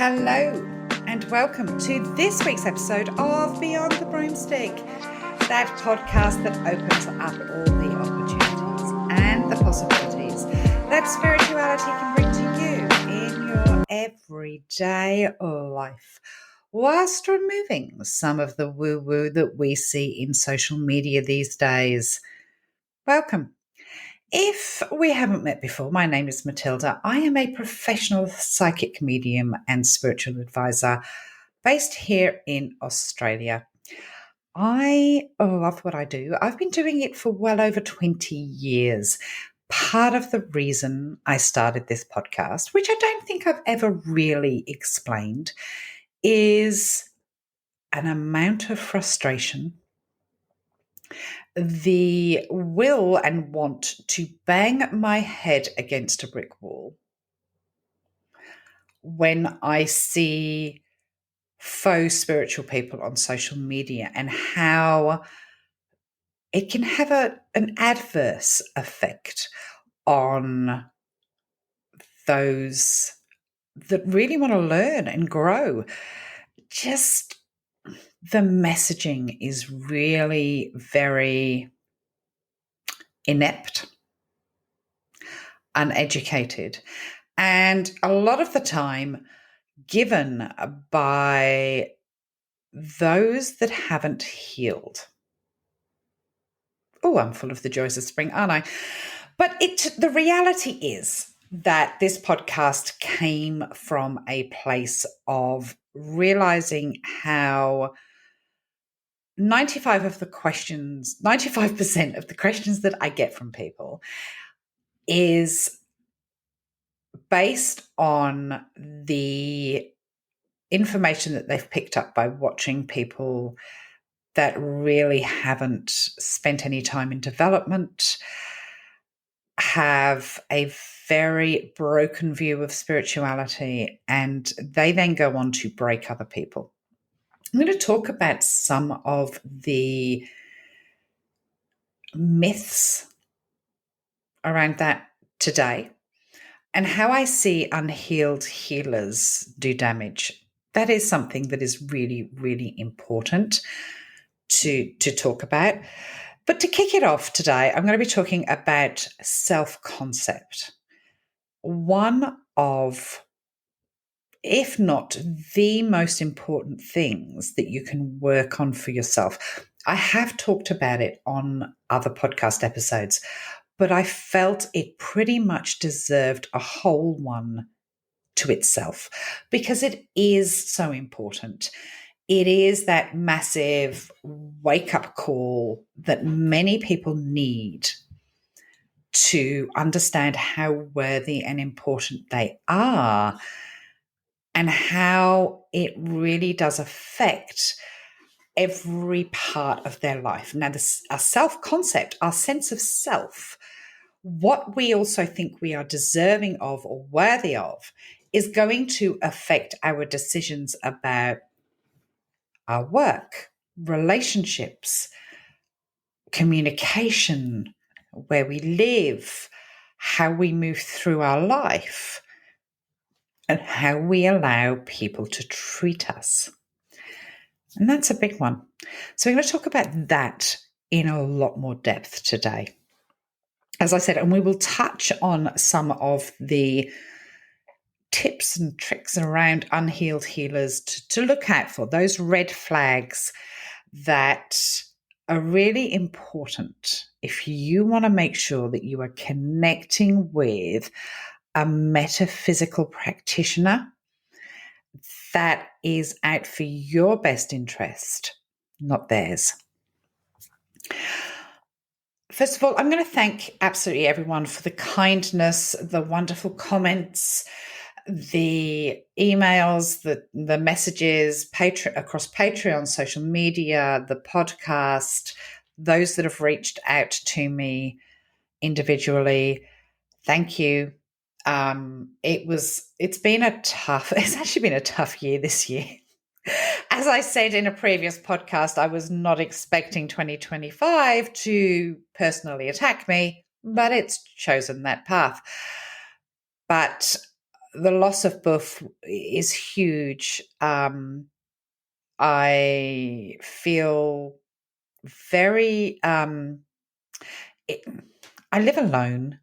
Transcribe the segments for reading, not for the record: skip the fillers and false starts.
Hello and welcome to this week's episode of Beyond the Broomstick, that podcast that opens up all the opportunities and the possibilities that spirituality can bring to you in your everyday life, whilst removing some of the woo-woo that we see in social media these days. Welcome. If we haven't met before, my name is Matilda. I am a professional psychic medium and spiritual advisor based here in Australia. I love what I do. I've been doing it for well over 20 years. Part of the reason I started this podcast, which I don't think I've ever really explained, is an amount of frustration, the will and want to bang my head against a brick wall when I see faux spiritual people on social media and how it can have an adverse effect on those that really want to learn and grow. Just the messaging is really very inept, uneducated, and a lot of the time given by those that haven't healed. Oh, I'm full of the joys of spring, aren't I? But the reality is that this podcast came from a place of realizing how 95% of the questions that I get from people is based on the information that they've picked up by watching people that really haven't spent any time in development, have a very broken view of spirituality, and they then go on to break other people. I'm going to talk about some of the myths around that today and how I see unhealed healers do damage. That is something that is really, really important to talk about. But to kick it off today, I'm going to be talking about self-concept. One of, if not the most important things that you can work on for yourself. I have talked about it on other podcast episodes, but I felt it pretty much deserved a whole one to itself because it is so important. It is that massive wake-up call that many people need to understand how worthy and important they are and how it really does affect every part of their life. Now, our self-concept, our sense of self, what we also think we are deserving of or worthy of, is going to affect our decisions about our work, relationships, communication, where we live, how we move through our life, and how we allow people to treat us. And that's a big one. So we're going to talk about that in a lot more depth today. As I said, and we will touch on some of the tips and tricks around unhealed healers to look out for, those red flags that are really important if you want to make sure that you are connecting with a metaphysical practitioner that is out for your best interest, not theirs. First of all, I'm going to thank absolutely everyone for the kindness, the wonderful comments, the emails, the messages, across Patreon, social media, the podcast, those that have reached out to me individually. Thank you. It's actually been a tough year this year. As I said in a previous podcast, I was not expecting 2025 to personally attack me, but it's chosen that path. But the loss of Buff is huge. I feel very. I live alone.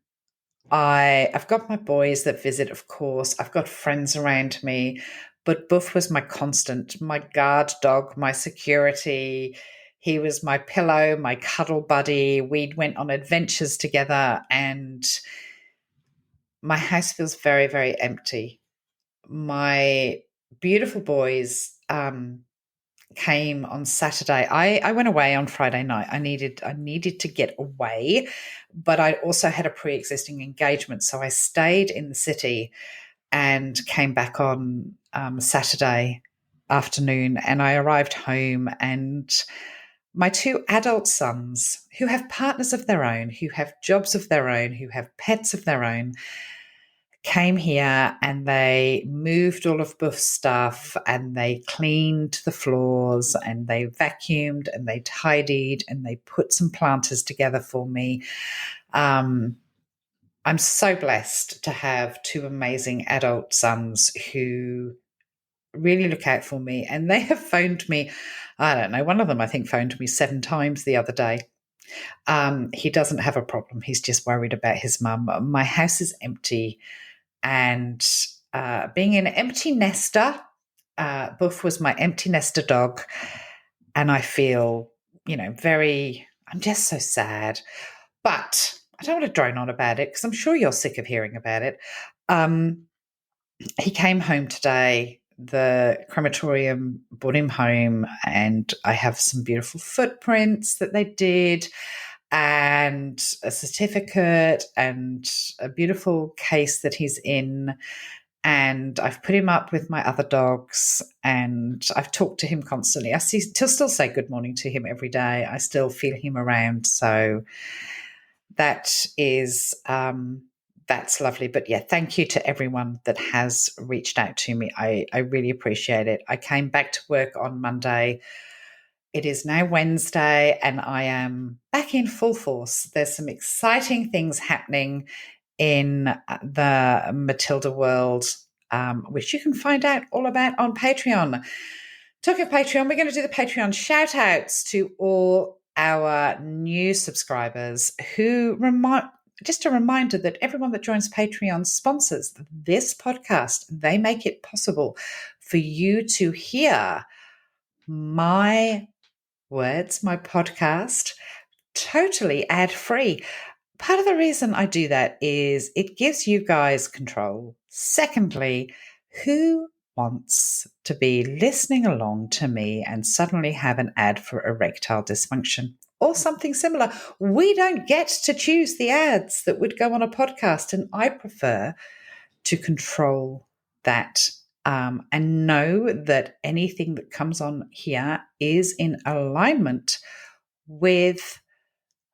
I've got my boys that visit, of course. I've got friends around me, but Buff was my constant, my guard dog, my security. He was my pillow, my cuddle buddy. We went on adventures together, and my house feels very, very empty. My beautiful boys came on Saturday. I went away on Friday night. I needed to get away, but I also had a pre-existing engagement, so I stayed in the city and came back on Saturday afternoon. And I arrived home, and my two adult sons, who have partners of their own, who have jobs of their own, who have pets of their own, came here and they moved all of Buff's stuff and they cleaned the floors and they vacuumed and they tidied and they put some planters together for me. I'm so blessed to have two amazing adult sons who really look out for me, and they have phoned me. I don't know, one of them I think phoned me 7 times the other day. He doesn't have a problem. He's just worried about his mum. My house is empty. And being an empty nester, Buff was my empty nester dog. And I feel, I'm just so sad. But I don't want to drone on about it because I'm sure you're sick of hearing about it. He came home today. The crematorium brought him home, and I have some beautiful footprints that they did, and a certificate and a beautiful case that he's in. And I've put him up with my other dogs, and I've talked to him constantly. I still say good morning to him every day. I still feel him around. So that is that's lovely. But yeah, thank you to everyone that has reached out to me. I really appreciate it. I came back to work on Monday. It is now Wednesday and I am back in full force. There's some exciting things happening in the Matilda world, which you can find out all about on Patreon. Talking of Patreon, we're going to do the Patreon shout outs to all our new subscribers who just a reminder that everyone that joins Patreon sponsors this podcast. They make it possible for you to hear my words, my podcast, totally ad-free. Part of the reason I do that is it gives you guys control. Secondly, who wants to be listening along to me and suddenly have an ad for erectile dysfunction or something similar? We don't get to choose the ads that would go on a podcast, and I prefer to control that and know that anything that comes on here is in alignment with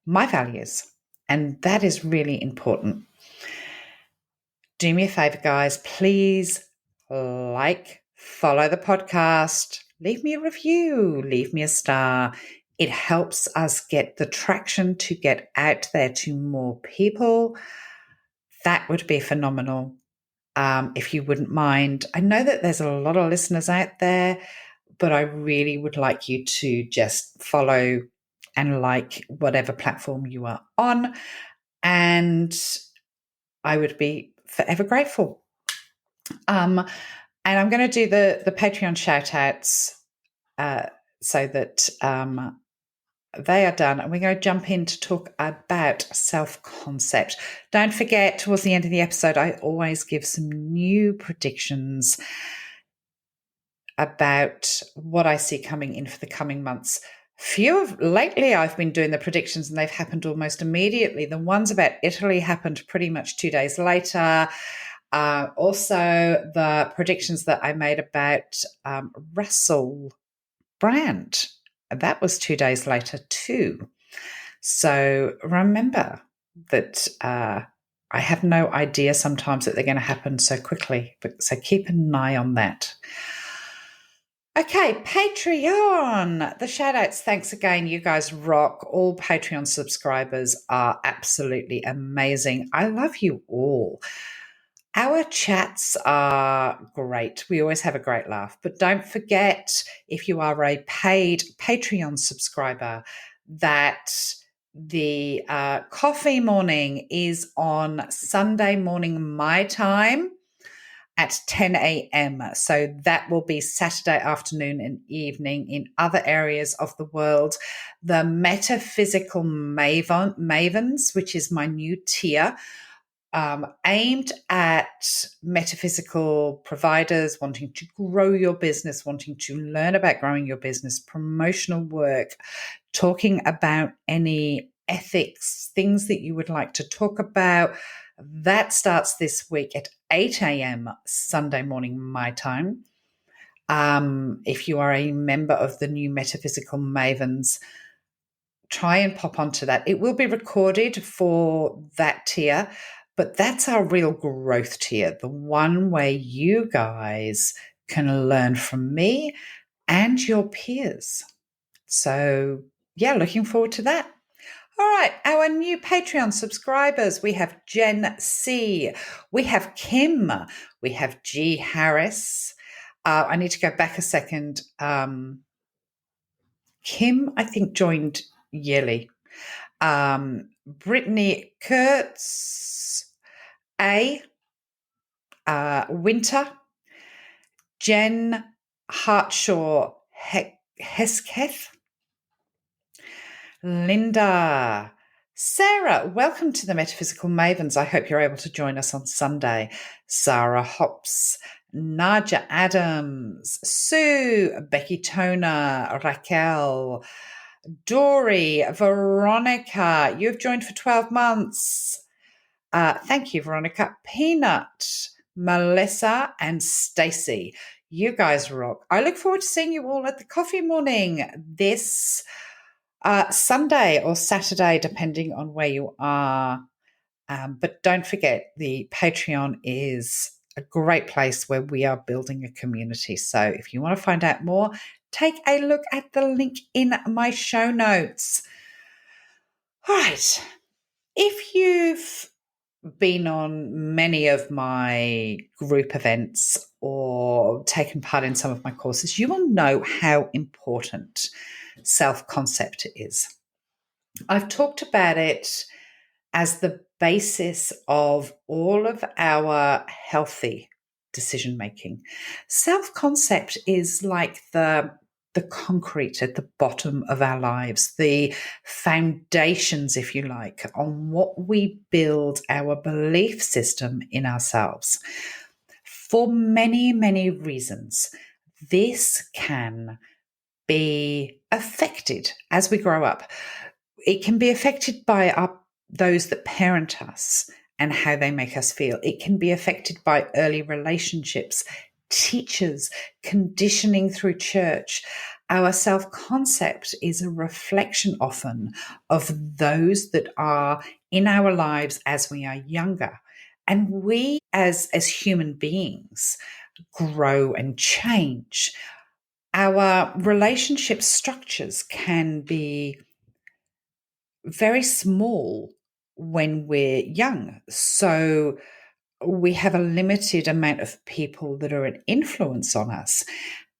my values. And that is really important. Do me a favor, guys. Please follow the podcast, leave me a review, leave me a star. It helps us get the traction to get out there to more people. That would be phenomenal. If you wouldn't mind. I know that there's a lot of listeners out there, but I really would like you to just follow and like whatever platform you are on. And I would be forever grateful. And I'm going to do the Patreon shout outs so that they are done. And we're going to jump in to talk about self-concept. Don't forget, towards the end of the episode, I always give some new predictions about what I see coming in for the coming months. Lately, I've been doing the predictions and they've happened almost immediately. The ones about Italy happened pretty much 2 days later. Also, the predictions that I made about Russell Brand, that was 2 days later too. So remember that I have no idea sometimes that they're going to happen so quickly, so keep an eye on that. Okay, Patreon, the shout outs. Thanks again. You guys rock. All Patreon subscribers are absolutely amazing. I love you all. Our chats are great. We always have a great laugh. But don't forget, if you are a paid Patreon subscriber, that the coffee morning is on Sunday morning, my time, at 10 a.m. So that will be Saturday afternoon and evening in other areas of the world. The Metaphysical Mavens, which is my new tier, aimed at metaphysical providers wanting to grow your business, wanting to learn about growing your business, promotional work, talking about any ethics, things that you would like to talk about. That starts this week at 8 a.m. Sunday morning, my time. If you are a member of the new Metaphysical Mavens, try and pop onto that. It will be recorded for that tier, but that's our real growth tier, the one where you guys can learn from me and your peers. So, yeah, looking forward to that. All right, our new Patreon subscribers, we have Jen C, we have Kim, we have G Harris. I need to go back a second. Kim, I think, joined yearly. Brittany Kurtz, Winter, Jen Hartshaw Hesketh, Linda, Sarah, welcome to the Metaphysical Mavens. I hope you're able to join us on Sunday. Sarah Hops, Naja Adams, Sue, Becky Toner, Raquel, Dory, Veronica, you've joined for 12 months. Thank you, Veronica. Peanut, Melissa, and Stacy. You guys rock. I look forward to seeing you all at the coffee morning this Sunday or Saturday, depending on where you are. But don't forget, the Patreon is a great place where we are building a community. So if you want to find out more, take a look at the link in my show notes. All right. If you've been on many of my group events or taken part in some of my courses, you will know how important self-concept is. I've talked about it as the basis of all of our healthy decision making. Self-concept is like the concrete at the bottom of our lives, the foundations, if you like, on what we build our belief system in ourselves. For many, many reasons, this can be affected as we grow up. It can be affected by those that parent us and how they make us feel. It can be affected by early relationships, teachers, conditioning through church. Our self-concept is a reflection often of those that are in our lives as we are younger. And we as human beings grow and change. Our relationship structures can be very small when we're young. So we have a limited amount of people that are an influence on us.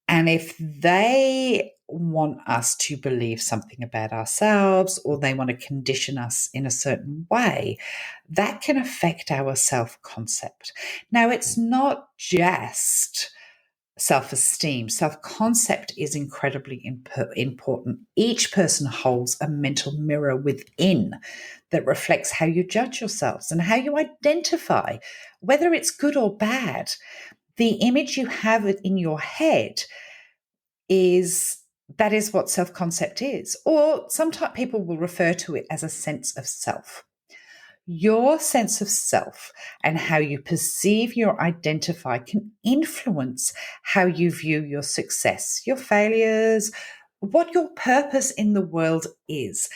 And if they want us to believe something about ourselves or they want to condition us in a certain way, that can affect our self-concept. Now, it's not just self-esteem. Self-concept is incredibly important. Each person holds a mental mirror within that reflects how you judge yourselves and how you identify, whether it's good or bad. The image you have in your head is what self-concept is. Or sometimes people will refer to it as a sense of self. Your sense of self and how you perceive your identify can influence how you view your success, your failures, what your purpose in the world is.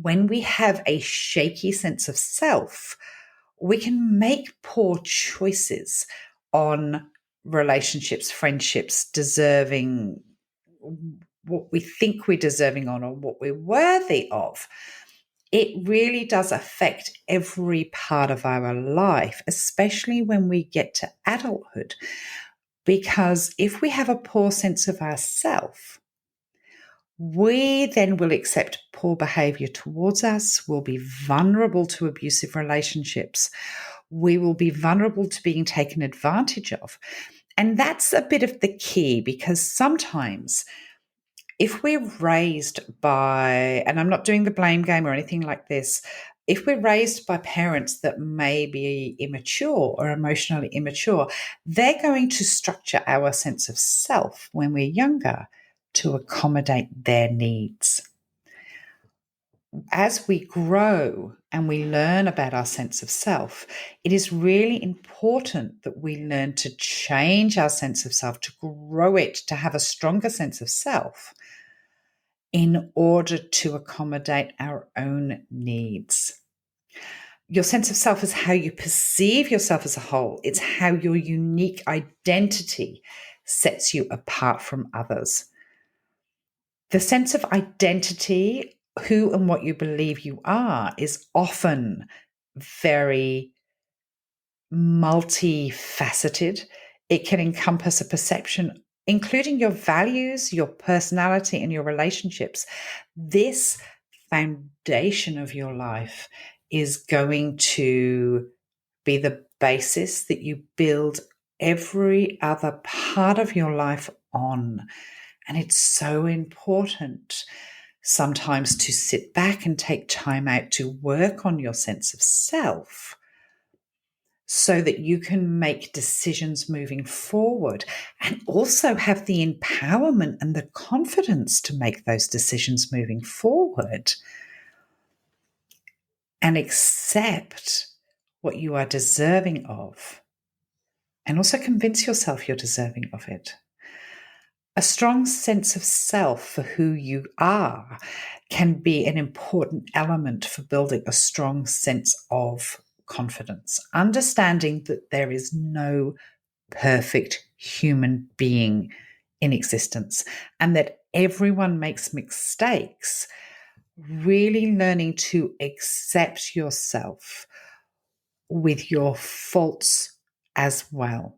When we have a shaky sense of self, we can make poor choices on relationships, friendships, deserving what we think we're deserving on or what we're worthy of. It really does affect every part of our life, especially when we get to adulthood. Because if we have a poor sense of ourself, we then will accept poor behavior towards us. We'll be vulnerable to abusive relationships. We will be vulnerable to being taken advantage of. And that's a bit of the key, because sometimes if we're raised by, and I'm not doing the blame game or anything like this, if we're raised by parents that may be immature or emotionally immature, they're going to structure our sense of self when we're younger to accommodate their needs. As we grow and we learn about our sense of self, it is really important that we learn to change our sense of self, to grow it, to have a stronger sense of self in order to accommodate our own needs. Your sense of self is how you perceive yourself as a whole. It's how your unique identity sets you apart from others. The sense of identity, who and what you believe you are, is often very multifaceted. It can encompass a perception, including your values, your personality, and your relationships. This foundation of your life is going to be the basis that you build every other part of your life on. And it's so important sometimes to sit back and take time out to work on your sense of self so that you can make decisions moving forward and also have the empowerment and the confidence to make those decisions moving forward and accept what you are deserving of, and also convince yourself you're deserving of it. A strong sense of self for who you are can be an important element for building a strong sense of confidence, understanding that there is no perfect human being in existence and that everyone makes mistakes. Really learning to accept yourself with your faults as well.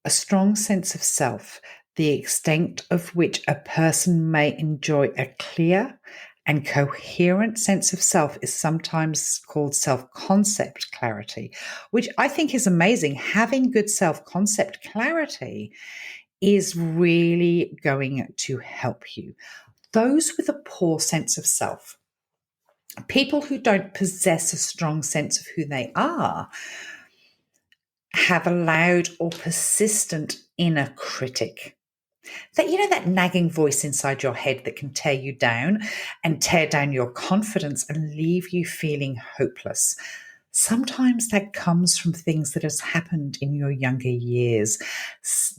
A strong sense of self, the extent of which a person may enjoy a clear and coherent sense of self, is sometimes called self-concept clarity, which I think is amazing. Having good self-concept clarity is really going to help you. Those with a poor sense of self, people who don't possess a strong sense of who they are, have a loud or persistent inner critic. That nagging voice inside your head that can tear you down and tear down your confidence and leave you feeling hopeless. Sometimes that comes from things that has happened in your younger years.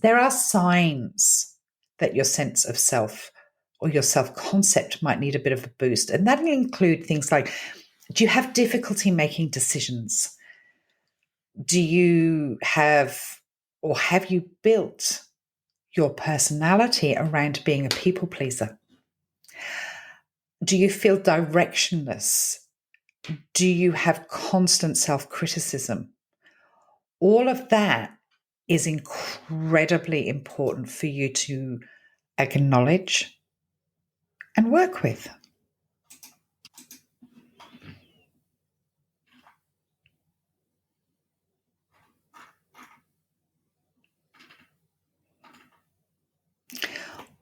There are signs that your sense of self or your self-concept might need a bit of a boost. And that'll include things like, do you have difficulty making decisions? Do you have, or have you built your personality around being a people pleaser? Do you feel directionless? Do you have constant self-criticism? All of that is incredibly important for you to acknowledge and work with.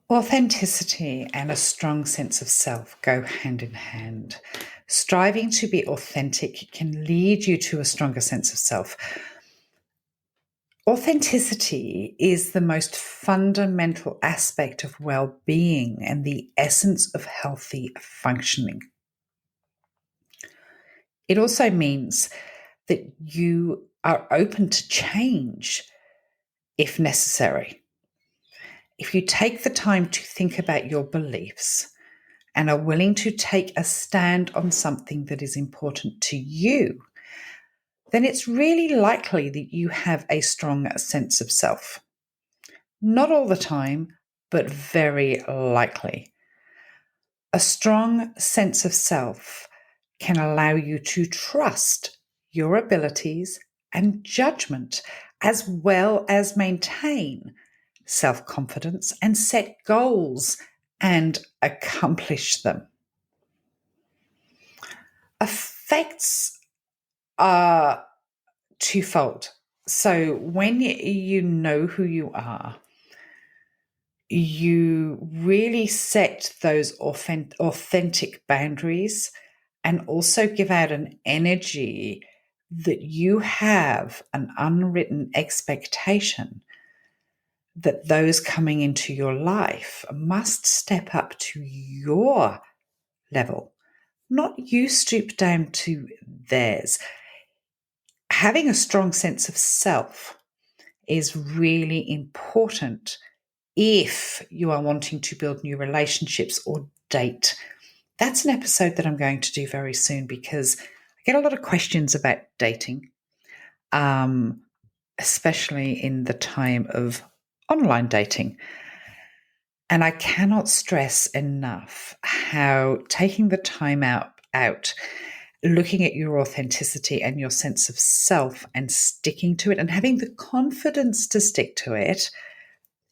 Authenticity and a strong sense of self go hand in hand. Striving to be authentic can lead you to a stronger sense of self. Authenticity is the most fundamental aspect of well-being and the essence of healthy functioning. It also means that you are open to change if necessary. If you take the time to think about your beliefs and are willing to take a stand on something that is important to you, then it's really likely that you have a strong sense of self. Not all the time, but very likely. A strong sense of self can allow you to trust your abilities and judgment, as well as maintain self confidence and set goals and accomplish them. Effects are twofold. So, when you know who you are, you really set those authentic boundaries and also give out an energy that you have an unwritten expectation that those coming into your life must step up to your level, not you stoop down to theirs. Having a strong sense of self is really important if you are wanting to build new relationships or date. That's an episode that I'm going to do very soon because I get a lot of questions about dating, especially in the time of online dating. And I cannot stress enough how taking the time out, looking at your authenticity and your sense of self and sticking to it and having the confidence to stick to it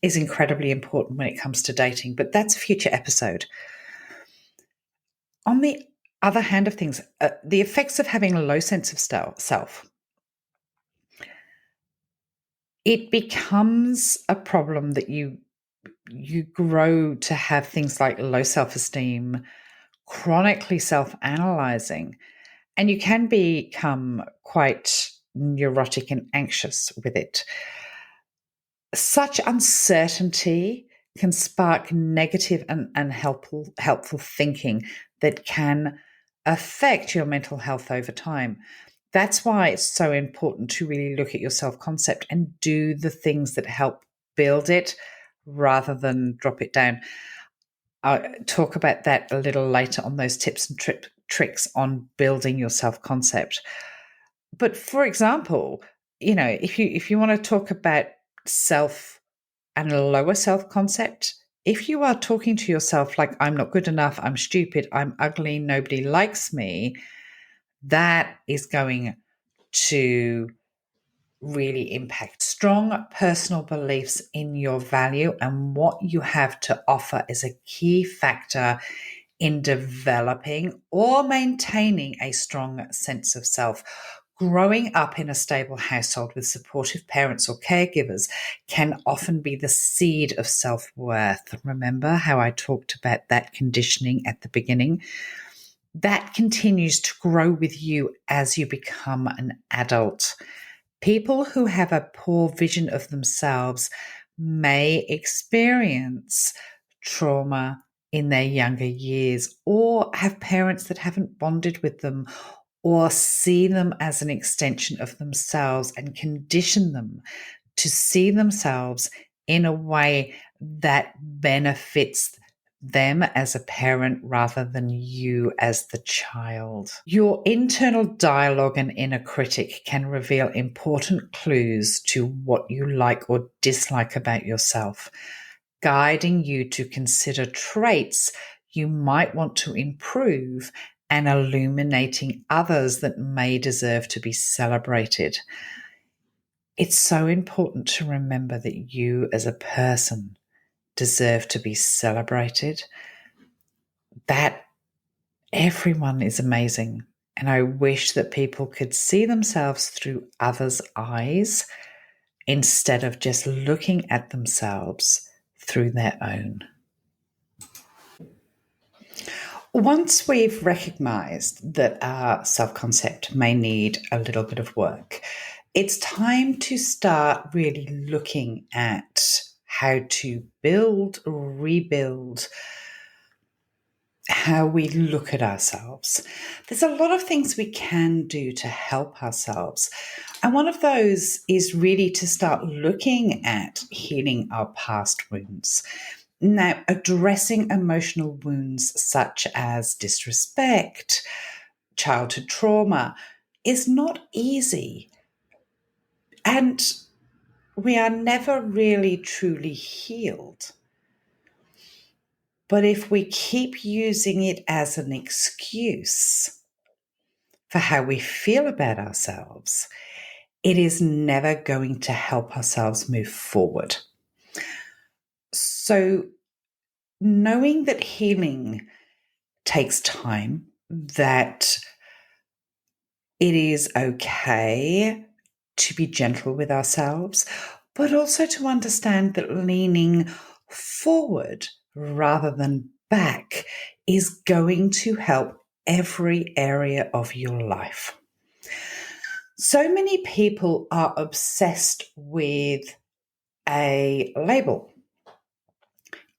is incredibly important when it comes to dating. But that's a future episode. On the other hand of things, the effects of having a low sense of self, it becomes a problem that you grow to have things like low self-esteem, chronically self-analyzing, and you can become quite neurotic and anxious with it. Such uncertainty can spark negative and helpful thinking that can affect your mental health over time. That's why it's so important to really look at your self-concept and do the things that help build it rather than drop it down. I'll talk about that a little later on those tips and tricks on building your self-concept. But for example, if you want to talk about self and a lower self-concept, if you are talking to yourself like, I'm not good enough, I'm stupid, I'm ugly, nobody likes me, that is going to really impact. Strong personal beliefs in your value and what you have to offer is a key factor in developing or maintaining a strong sense of self. Growing up in a stable household with supportive parents or caregivers can often be the seed of self-worth. Remember how I talked about that conditioning at the beginning? That continues to grow with you as you become an adult. People who have a poor vision of themselves may experience trauma in their younger years or have parents that haven't bonded with them or see them as an extension of themselves and condition them to see themselves in a way that benefits them as a parent rather than you as the child. Your internal dialogue and inner critic can reveal important clues to what you like or dislike about yourself, guiding you to consider traits you might want to improve and illuminating others that may deserve to be celebrated. It's so important to remember that you as a person deserve to be celebrated, that everyone is amazing. And I wish that people could see themselves through others' eyes instead of just looking at themselves through their own. Once we've recognized that our self-concept may need a little bit of work, it's time to start really looking at how to build, rebuild, how we look at ourselves. There's a lot of things we can do to help ourselves. And one of those is really to start looking at healing our past wounds. Now, addressing emotional wounds such as disrespect, childhood trauma is not easy. And we are never really truly healed. But if we keep using it as an excuse for how we feel about ourselves, it is never going to help ourselves move forward. So, knowing that healing takes time, that it is okay to be gentle with ourselves, but also to understand that leaning forward rather than back is going to help every area of your life. So many people are obsessed with a label.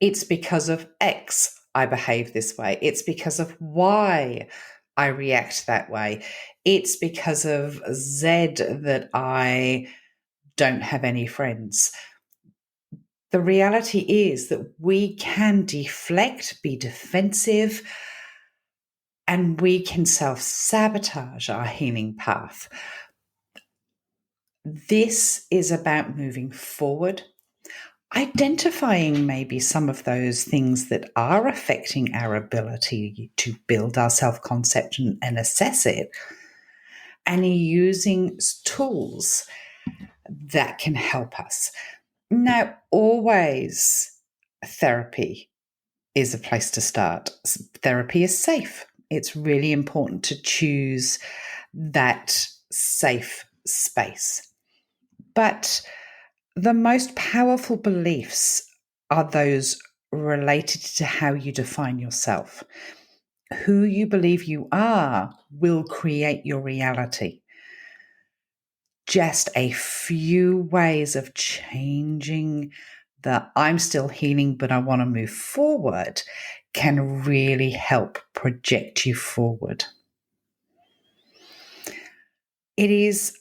It's because of X I behave this way. It's because of Y I react that way. It's because of Z that I don't have any friends. The reality is that we can deflect, be defensive, and we can self-sabotage our healing path. This is about moving forward, identifying maybe some of those things that are affecting our ability to build our self-concept and assess it, and using tools that can help us. Now, always therapy is a place to start. Therapy is safe. It's really important to choose that safe space. But the most powerful beliefs are those related to how you define yourself. Who you believe you are will create your reality. Just a few ways of changing the I'm still healing, but I want to move forward can really help project you forward. It is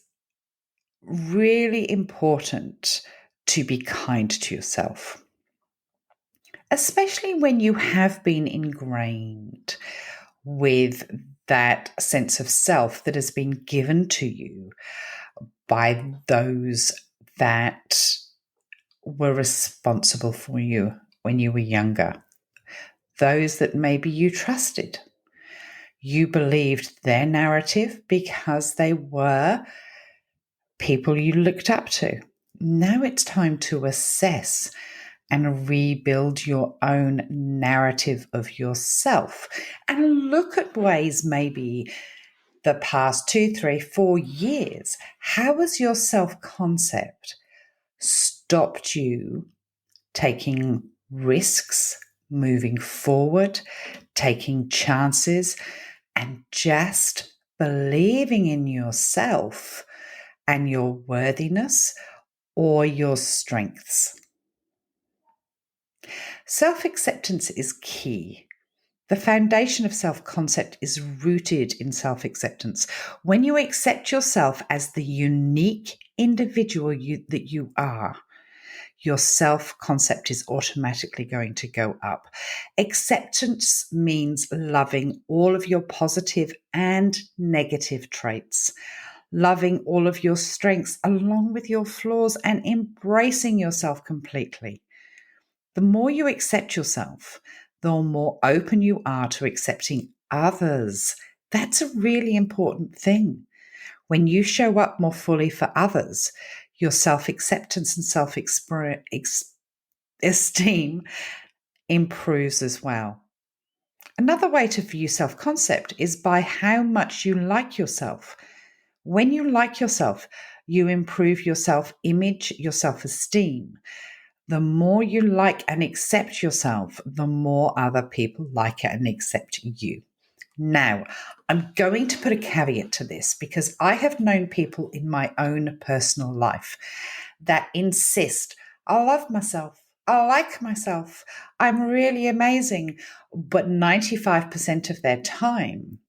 really important to be kind to yourself, especially when you have been ingrained with that sense of self that has been given to you by those that were responsible for you when you were younger, those that maybe you trusted. You believed their narrative because they were people you looked up to. Now it's time to assess and rebuild your own narrative of yourself and look at ways maybe the past 2, 3, 4 years. How has your self-concept stopped you taking risks, moving forward, taking chances, and just believing in yourself and your worthiness or your strengths? Self-acceptance is key. The foundation of self-concept is rooted in self-acceptance. When you accept yourself as the unique individual that you are, your self-concept is automatically going to go up. Acceptance means loving all of your positive and negative traits, loving all of your strengths along with your flaws, and embracing yourself completely. The more you accept yourself, the more open you are to accepting others. That's a really important thing. When you show up more fully for others, your self-acceptance and self-esteem improves as well. Another way to view self-concept is by how much you like yourself. When you like yourself, you improve your self-image, your self-esteem. The more you like and accept yourself, the more other people like and accept you. Now, I'm going to put a caveat to this because I have known people in my own personal life that insist, I love myself, I like myself, I'm really amazing, but 95% of their time,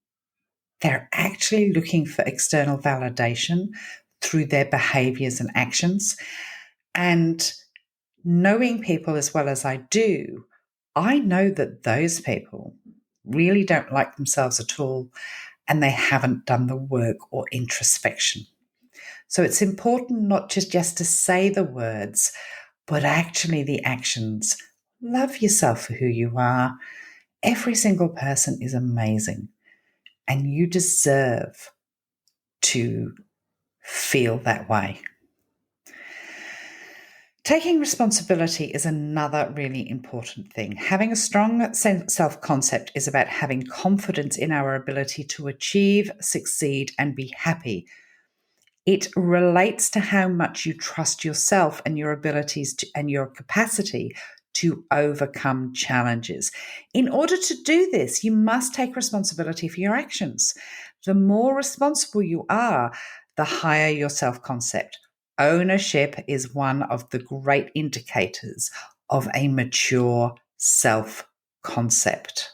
they're actually looking for external validation through their behaviors and actions. And knowing people as well as I do, I know that those people really don't like themselves at all, and they haven't done the work or introspection. So it's important not just to say the words, but actually the actions, Love yourself for who you are. Every single person is amazing, and you deserve to feel that way. Taking responsibility is another really important thing. Having a strong self-concept is about having confidence in our ability to achieve, succeed, and be happy. It relates to how much you trust yourself and your abilities and your capacity to overcome challenges. In order to do this, you must take responsibility for your actions. The more responsible you are, the higher your self-concept. Ownership is one of the great indicators of a mature self-concept.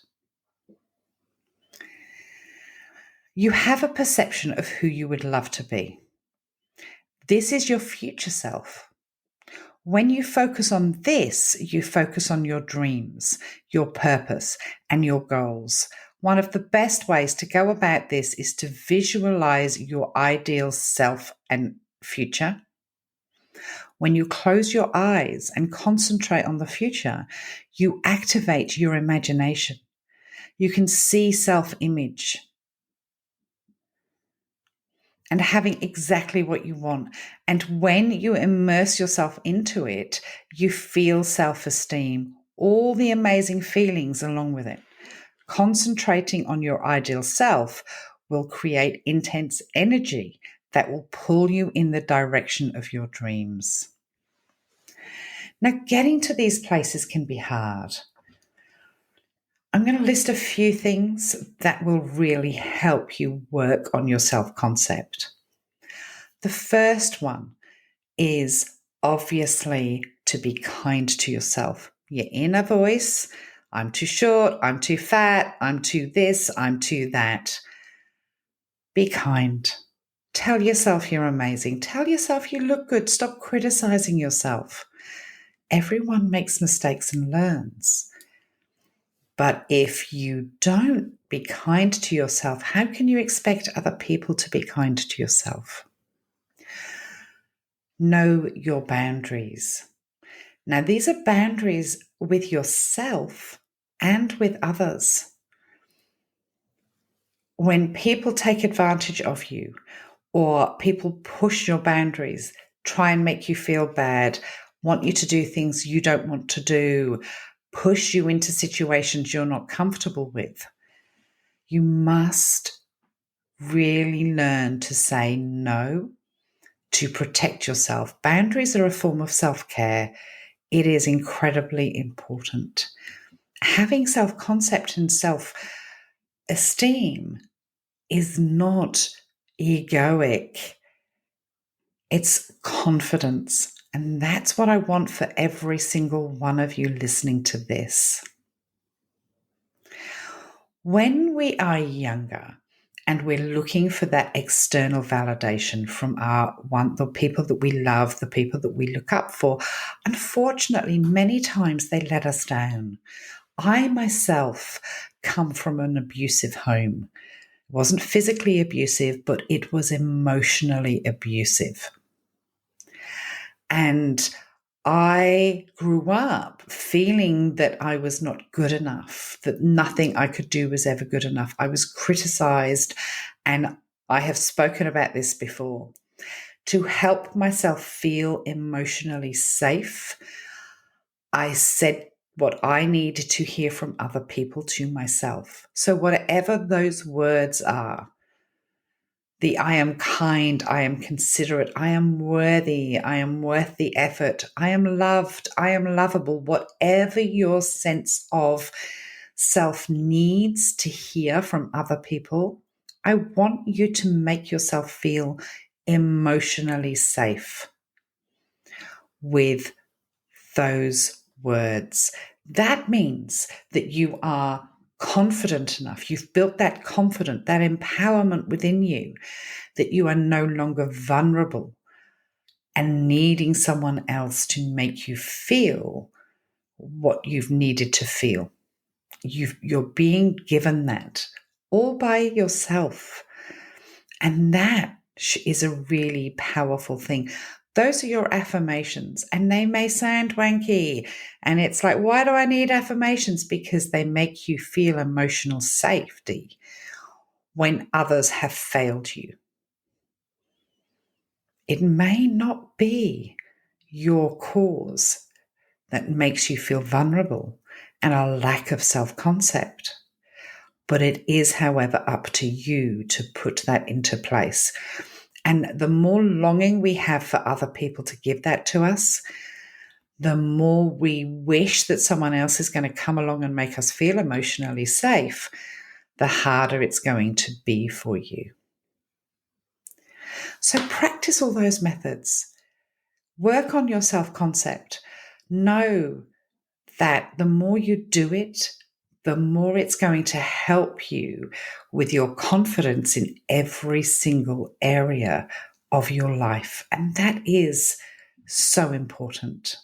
You have a perception of who you would love to be. This is your future self. When you focus on this, you focus on your dreams, your purpose, and your goals. One of the best ways to go about this is to visualize your ideal self and future. When you close your eyes and concentrate on the future, you activate your imagination. You can see self-image and having exactly what you want. And when you immerse yourself into it, you feel self-esteem, all the amazing feelings along with it. Concentrating on your ideal self will create intense energy that will pull you in the direction of your dreams. Now, getting to these places can be hard. I'm going to list a few things that will really help you work on your self-concept. The first one is obviously to be kind to yourself. Your inner voice, I'm too short, I'm too fat, I'm too this, I'm too that. Be kind. Tell yourself you're amazing. Tell yourself you look good. Stop criticizing yourself. Everyone makes mistakes and learns. But if you don't be kind to yourself, how can you expect other people to be kind to yourself? Know your boundaries. Now, these are boundaries with yourself and with others. When people take advantage of you or people push your boundaries, try and make you feel bad, want you to do things you don't want to do, push you into situations you're not comfortable with, you must really learn to say no, to protect yourself. Boundaries are a form of self-care. It is incredibly important. Having self-concept and self-esteem is not egoic. It's confidence. And that's what I want for every single one of you listening to this. When we are younger and we're looking for that external validation from the people that we love, the people that we look up for, unfortunately, many times they let us down. I myself come from an abusive home. It wasn't physically abusive, but it was emotionally abusive. And I grew up feeling that I was not good enough, that nothing I could do was ever good enough. I was criticized, and I have spoken about this before. To help myself feel emotionally safe, I said what I needed to hear from other people to myself. So whatever those words are, I am kind, I am considerate, I am worthy, I am worth the effort, I am loved, I am lovable, whatever your sense of self needs to hear from other people, I want you to make yourself feel emotionally safe with those words. That means that you are confident enough. You've built that confidence, that empowerment within you, that you are no longer vulnerable and needing someone else to make you feel what you've needed to feel. You're being given that all by yourself. And that is a really powerful thing. Those are your affirmations, and they may sound wanky. And it's like, why do I need affirmations? Because they make you feel emotional safety when others have failed you. It may not be your cause that makes you feel vulnerable and a lack of self-concept. But it is, however, up to you to put that into place. And the more longing we have for other people to give that to us, the more we wish that someone else is going to come along and make us feel emotionally safe, the harder it's going to be for you. So practice all those methods. Work on your self-concept. Know that the more you do it, the more it's going to help you with your confidence in every single area of your life. And that is so important.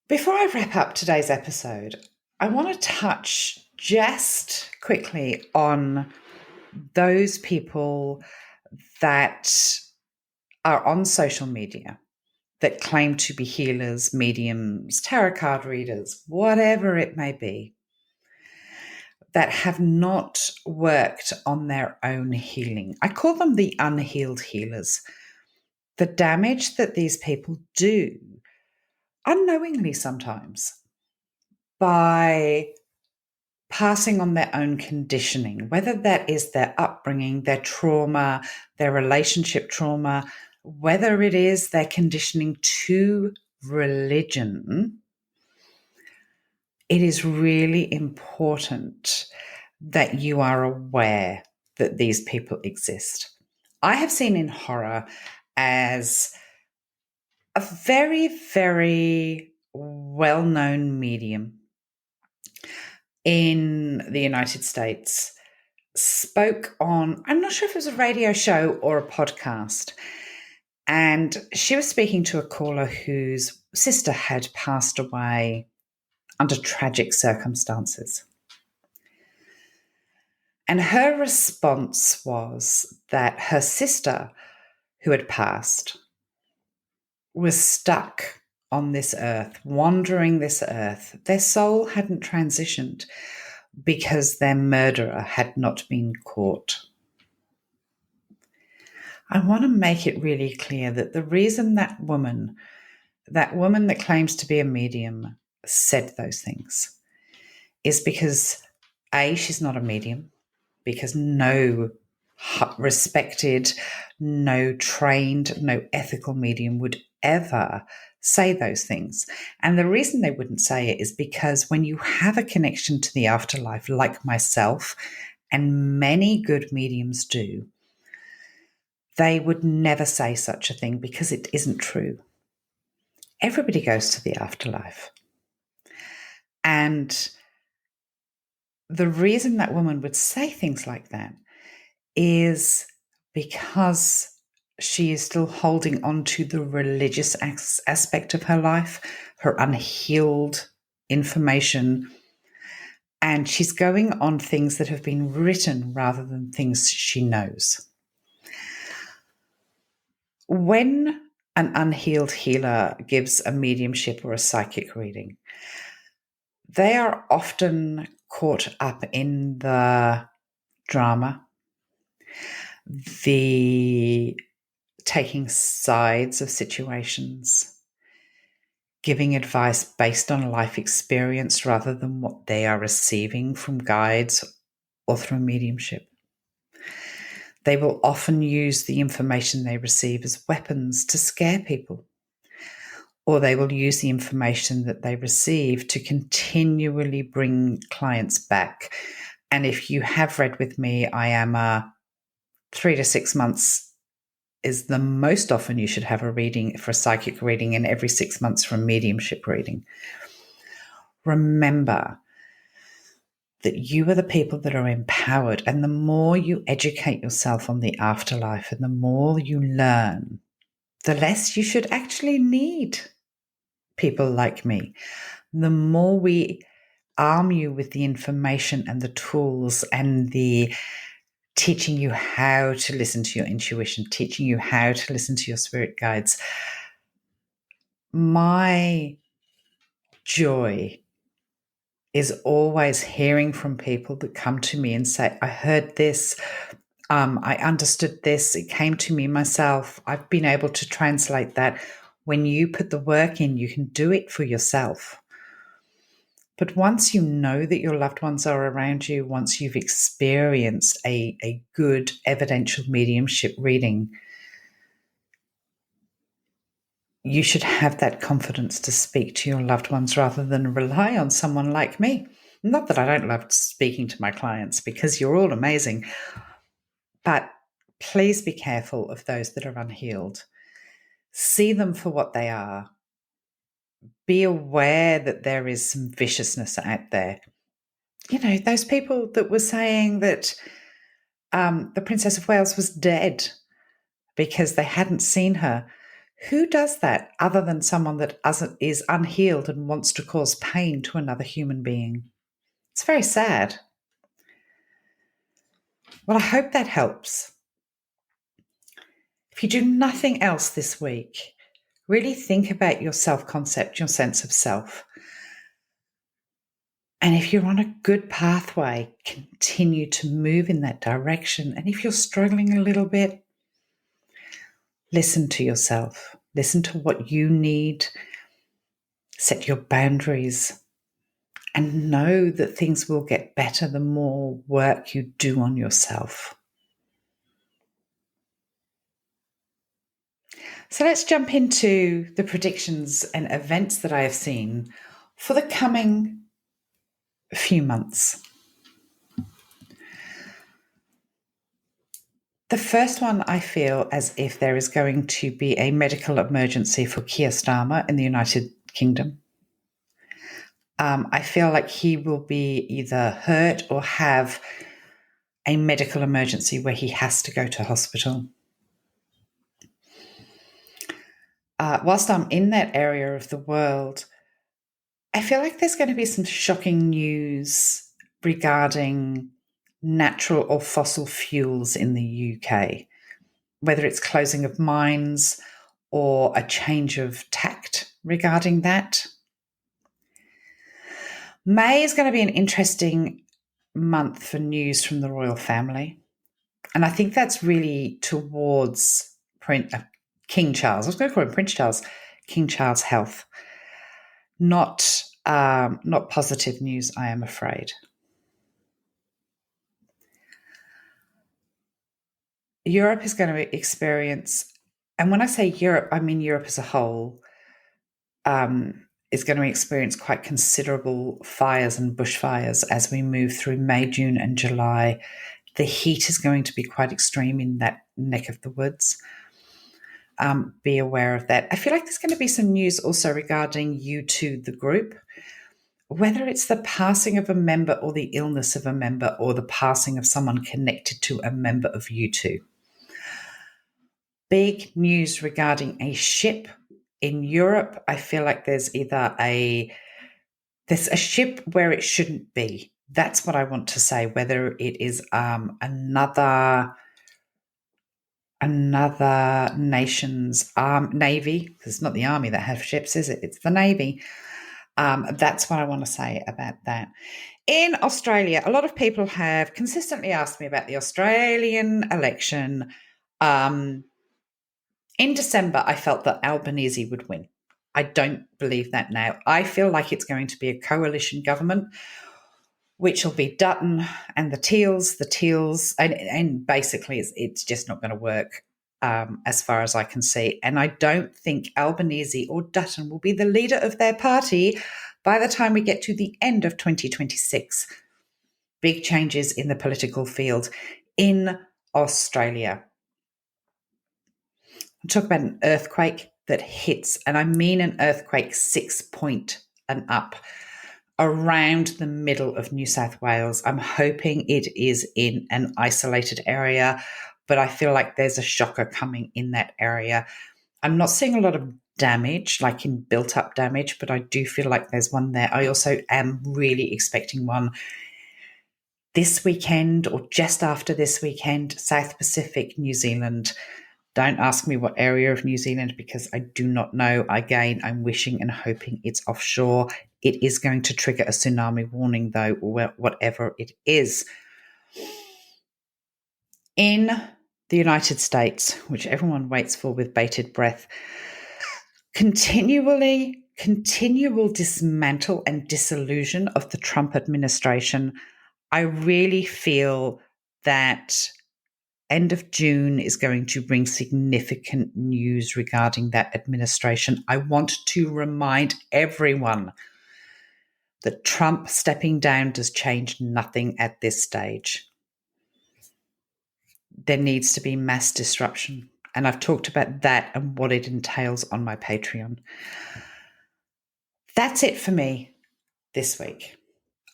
Before I wrap up today's episode, I want to touch just quickly on those people that are on social media that claim to be healers, mediums, tarot card readers, whatever it may be, that have not worked on their own healing. I call them the unhealed healers. The damage that these people do, unknowingly sometimes, by passing on their own conditioning, whether that is their upbringing, their trauma, their relationship trauma, whether it is their conditioning to religion. It is really important that you are aware that these people exist. I have seen in horror as a very, very well-known medium in the United States spoke on, I'm not sure if it was a radio show or a podcast, and she was speaking to a caller whose sister had passed away under tragic circumstances. And her response was that her sister, who had passed, was stuck on this earth, wandering this earth. Their soul hadn't transitioned because their murderer had not been caught. I want to make it really clear that the reason that woman that claims to be a medium said those things is because A, she's not a medium, because no respected, no trained, no ethical medium would ever say those things. And the reason they wouldn't say it is because when you have a connection to the afterlife, like myself and many good mediums do, they would never say such a thing because it isn't true. Everybody goes to the afterlife. And the reason that woman would say things like that is because she is still holding on to the religious aspect of her life, her unhealed information, and she's going on things that have been written rather than things she knows. When an unhealed healer gives a mediumship or a psychic reading, they are often caught up in the drama, the taking sides of situations, giving advice based on life experience rather than what they are receiving from guides or through mediumship. They will often use the information they receive as weapons to scare people, or they will use the information that they receive to continually bring clients back. And if you have read with me, I am a 3 to 6 months is the most often you should have a reading for a psychic reading, and every 6 months for a mediumship reading. Remember that you are the people that are empowered, and the more you educate yourself on the afterlife and the more you learn, the less you should actually need people like me. The more we arm you with the information and the tools and the teaching you how to listen to your intuition, teaching you how to listen to your spirit guides. My joy is always hearing from people that come to me and say, I heard this, I understood this, it came to me myself, I've been able to translate that. When you put the work in, you can do it for yourself. But once you know that your loved ones are around you, once you've experienced a good evidential mediumship reading, you should have that confidence to speak to your loved ones rather than rely on someone like me. Not that I don't love speaking to my clients, because you're all amazing, but please be careful of those that are unhealed. See them for what they are. Be aware that there is some viciousness out there. You know, those people that were saying that the Princess of Wales was dead because they hadn't seen her. Who does that other than someone that is unhealed and wants to cause pain to another human being? It's very sad. Well, I hope that helps. If you do nothing else this week, really think about your self-concept, your sense of self. And if you're on a good pathway, continue to move in that direction. And if you're struggling a little bit, listen to yourself. Listen to what you need. Set your boundaries. And know that things will get better the more work you do on yourself. So let's jump into the predictions and events that I have seen for the coming few months. The first one, I feel as if there is going to be a medical emergency for Keir Starmer in the United Kingdom. I feel like he will be either hurt or have a medical emergency where he has to go to hospital. Whilst I'm in that area of the world, I feel like there's going to be some shocking news regarding natural or fossil fuels in the UK, whether it's closing of mines or a change of tact regarding that. May is going to be an interesting month for news from the royal family. And I think that's really towards King Charles. I was going to call him Prince Charles, King Charles' health. Not positive news, I am afraid. Europe is going to experience, and when I say Europe, I mean Europe as a whole, is going to experience quite considerable fires and bushfires as we move through May, June, and July. The heat is going to be quite extreme in that neck of the woods. Be aware of that. I feel like there's going to be some news also regarding U2, the group, whether it's the passing of a member or the illness of a member or the passing of someone connected to a member of U2. Big news regarding a ship in Europe. I feel like there's either there's a ship where it shouldn't be. That's what I want to say, whether it is another nation's navy, because it's not the army that have ships, is it? It's the navy. That's what I want to say about that. In Australia, a lot of people have consistently asked me about the Australian election. In December, I felt that Albanese would win. I don't believe that now. I feel like it's going to be a coalition government, which will be Dutton and the Teals, and basically it's just not going to work as far as I can see. And I don't think Albanese or Dutton will be the leader of their party by the time we get to the end of 2026. Big changes in the political field in Australia. I'm talking about an earthquake that hits, and I mean an earthquake 6 point and up, around the middle of New South Wales. I'm hoping it is in an isolated area, but I feel like there's a shocker coming in that area. I'm not seeing a lot of damage, like in built up damage, but I do feel like there's one there. I also am really expecting one this weekend or just after this weekend, South Pacific, New Zealand. Don't ask me what area of New Zealand because I do not know. Again, I'm wishing and hoping it's offshore. It is going to trigger a tsunami warning, though, whatever it is. In the United States, which everyone waits for with bated breath, continual dismantle and disillusion of the Trump administration. I really feel that end of June is going to bring significant news regarding that administration. I want to remind everyone that Trump stepping down does change nothing at this stage. There needs to be mass disruption. And I've talked about that and what it entails on my Patreon. That's it for me this week.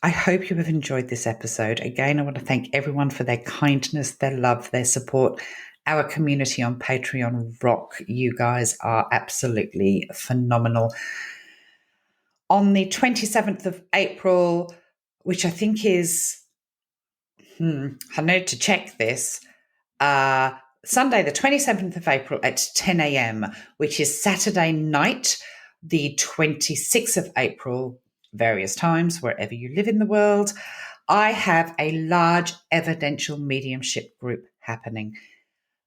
I hope you have enjoyed this episode. Again, I want to thank everyone for their kindness, their love, their support. Our community on Patreon rock. You guys are absolutely phenomenal. On the 27th of April, which I think is, I need to check this, Sunday, the 27th of April at 10 a.m., which is Saturday night, the 26th of April, various times, wherever you live in the world, I have a large evidential mediumship group happening.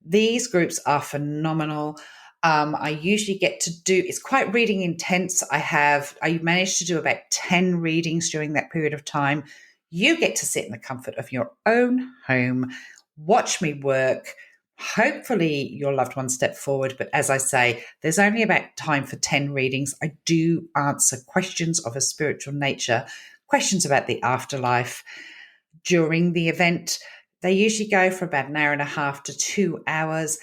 These groups are phenomenal. I usually get to do, it's quite reading intense. I managed to do about 10 readings during that period of time. You get to sit in the comfort of your own home, watch me work. Hopefully your loved one step forward. But as I say, there's only about time for 10 readings. I do answer questions of a spiritual nature, questions about the afterlife during the event. They usually go for about an hour and a half to 2 hours,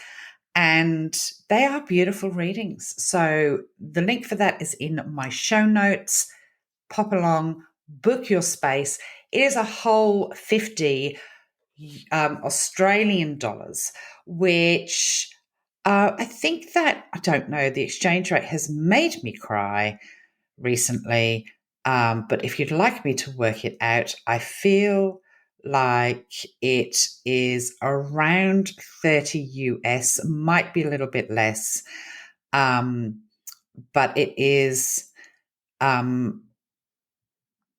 and they are beautiful readings. So the link for that is in my show notes. Pop along, book your space. It is a whole 50 Australian dollars, which I think that, I don't know, the exchange rate has made me cry recently. But if you'd like me to work it out, I feel like it is around 30 US, might be a little bit less. But it is, I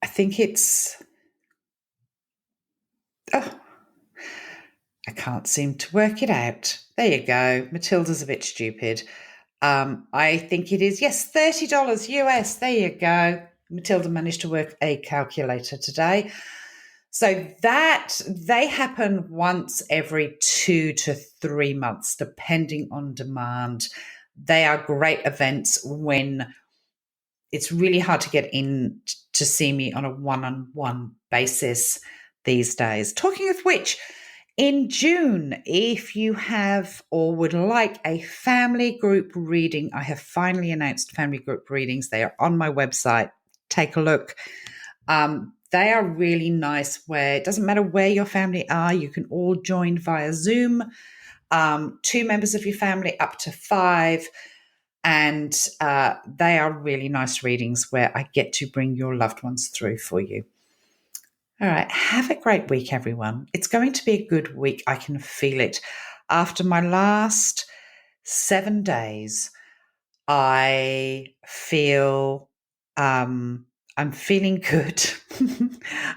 think it's, I can't seem to work it out. There you go. Matilda's a bit stupid. I think it is, yes, $30 US. There you go. Matilda managed to work a calculator today. So that they happen once every 2 to 3 months, depending on demand. They are great events when it's really hard to get in to see me on a one-on-one basis these days. Talking of which, in June, if you have or would like a family group reading, I have finally announced family group readings. They are on my website. Take a look. They are really nice where it doesn't matter where your family are. You can all join via Zoom. 2 members of your family up to 5. And they are really nice readings where I get to bring your loved ones through for you. All right. Have a great week, everyone. It's going to be a good week. I can feel it. After my last 7 days, I feel I'm feeling good.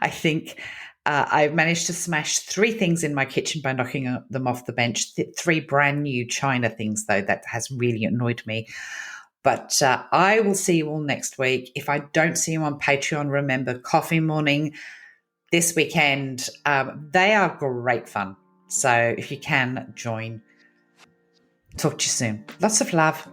I think I've managed to smash 3 things in my kitchen by knocking them off the bench. 3 brand new China things, though. That has really annoyed me. But I will see you all next week. If I don't see you on Patreon, remember Coffee Morning this weekend. They are great fun. So if you can, join. Talk to you soon. Lots of love.